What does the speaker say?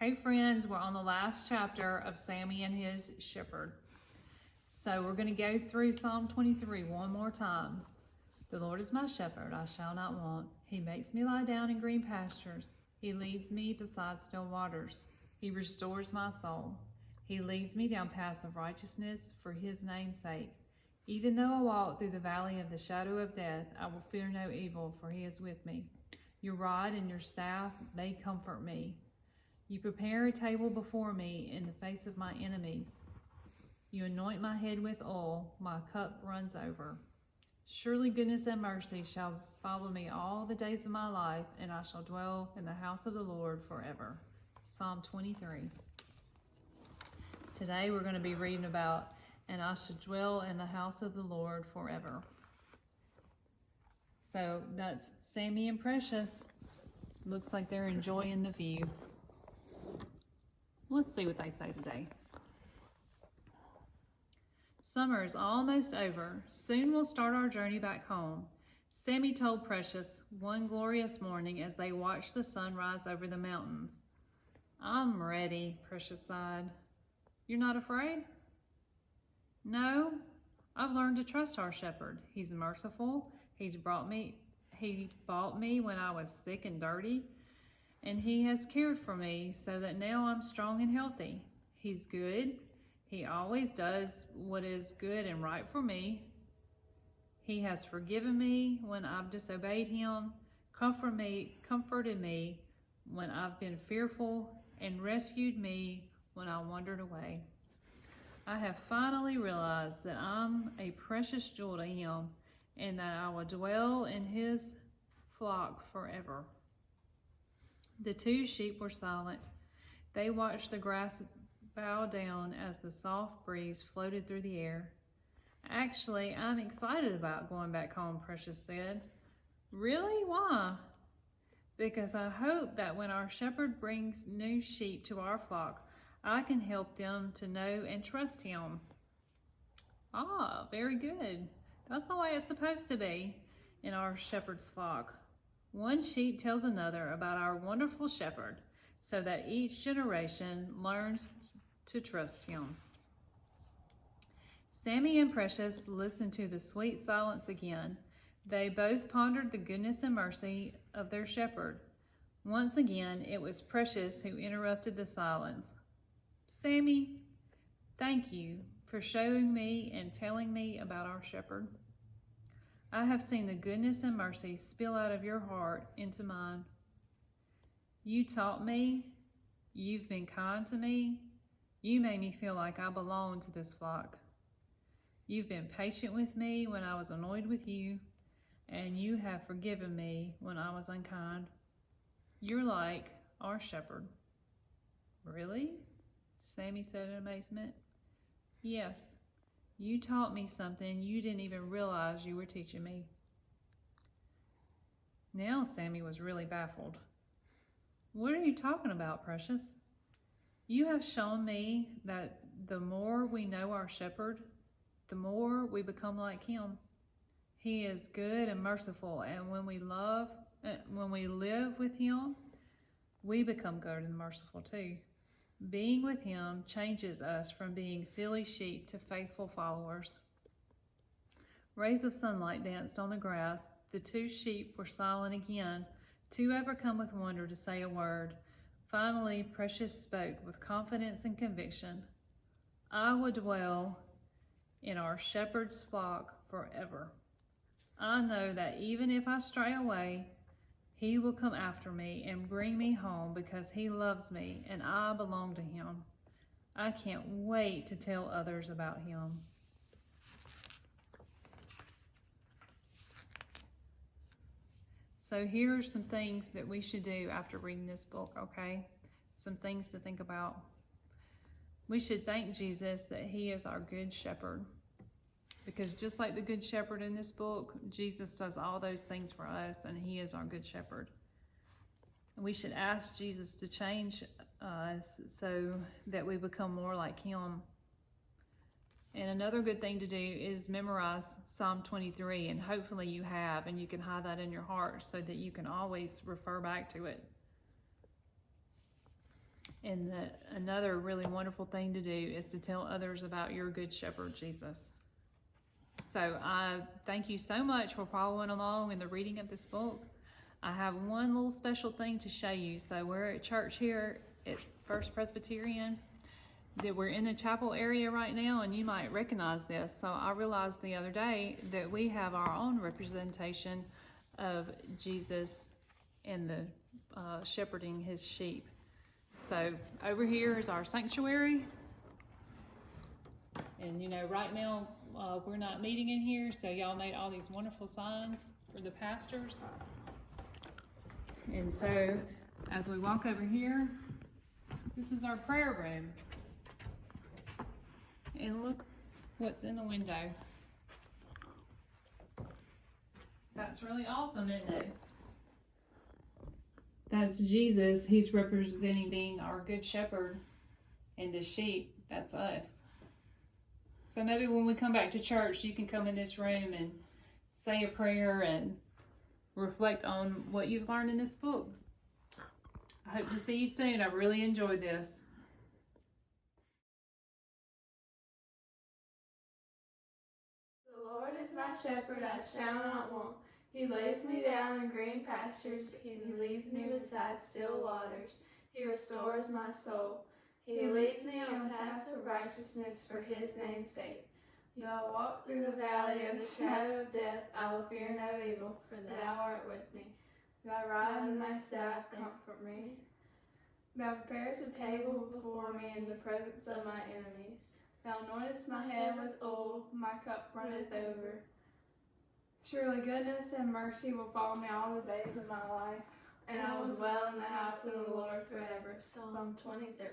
Hey friends, we're on the last chapter of Sammy and his shepherd. So we're going to go through Psalm 23 one more time. The Lord is my shepherd, I shall not want. He makes me lie down in green pastures. He leads me beside still waters. He restores my soul. He leads me down paths of righteousness for his name's sake. Even though I walk through the valley of the shadow of death, I will fear no evil, for he is with me. Your rod and your staff, they comfort me. You prepare a table before me in the face of my enemies. You anoint my head with oil, my cup runs over. Surely goodness and mercy shall follow me all the days of my life, and I shall dwell in the house of the Lord forever. Psalm 23. Today we're going to be reading about, and I shall dwell in the house of the Lord forever. So that's Sammy and Precious. Looks like they're enjoying the view. Let's see what they say today. Summer is almost over. Soon we'll start our journey back home. Sammy told Precious one glorious morning as they watched the sun rise over the mountains. I'm ready, Precious sighed. You're not afraid? No, I've learned to trust our shepherd. He's merciful. He bought me when I was sick and dirty. And he has cared for me so that now I'm strong and healthy. He's good. He always does what is good and right for me. He has forgiven me when I've disobeyed him, comforted me when I've been fearful, and rescued me when I wandered away. I have finally realized that I'm a precious jewel to him and that I will dwell in his flock forever. The two sheep were silent. They watched the grass bow down as the soft breeze floated through the air. Actually, I'm excited about going back home, Precious said. Really? Why? Because I hope that when our shepherd brings new sheep to our flock, I can help them to know and trust him. Ah, very good. That's the way it's supposed to be in our shepherd's flock. One sheep tells another about our wonderful shepherd so that each generation learns to trust him. Sammy and Precious listened to the sweet silence again. They both pondered the goodness and mercy of their shepherd. Once again, it was Precious who interrupted the silence. Sammy, thank you for showing me and telling me about our shepherd. I have seen the goodness and mercy spill out of your heart into mine. You taught me. You've been kind to me. You made me feel like I belong to this flock. You've been patient with me when I was annoyed with you, and you have forgiven me when I was unkind. You're like our shepherd. Really? Sammy said in amazement. Yes. You taught me something you didn't even realize you were teaching me. Now Sammy was really baffled. What are you talking about, Precious? You have shown me that the more we know our shepherd, the more we become like him. He is good and merciful, and when we live with him, we become good and merciful too. Being with him changes us from being silly sheep to faithful followers. Rays of sunlight danced on the grass. The two sheep were silent again, too overcome with wonder to say a word. Finally, Precious spoke with confidence and conviction. I will dwell in our shepherd's flock forever. I know that even if I stray away, he will come after me and bring me home because he loves me and I belong to him. I can't wait to tell others about him. So here are some things that we should do after reading this book, okay? Some things to think about. We should thank Jesus that he is our good shepherd. Because just like the good shepherd in this book, Jesus does all those things for us, and he is our good shepherd. And we should ask Jesus to change us so that we become more like him. And another good thing to do is memorize Psalm 23, and hopefully you have, and you can hide that in your heart so that you can always refer back to it. And another really wonderful thing to do is to tell others about your Good Shepherd, Jesus. So I thank you so much for following along in the reading of this book. I have one little special thing to show you. So we're at church here at First Presbyterian. That we're in the chapel area right now, and you might recognize this. So I realized the other day that we have our own representation of Jesus and the shepherding his sheep. So over here is our sanctuary. And you know, right now we're not meeting in here, so y'all made all these wonderful signs for the pastors. And so as we walk over here, this is our prayer room. And look what's in the window. That's really awesome, isn't it? That's Jesus. He's representing being our good shepherd, and the sheep, that's us. So maybe when we come back to church, you can come in this room and say a prayer and reflect on what you've learned in this book. I hope to see you soon. I really enjoyed this. The Lord is my shepherd, I shall not want. He lays me down in green pastures. He leads me beside still waters. He restores my soul. He leads me on paths of righteousness for his name's sake. Though I walk through the valley of the shadow of death, I will fear no evil, for thou art with me. Thy rod and thy staff comfort me. Thou preparest a table before me in the presence of my enemies. Thou anointest my head with oil, my cup runneth over. Surely goodness and mercy will follow me all the days of my life, and I will dwell in the house of the Lord forever. Psalm 23.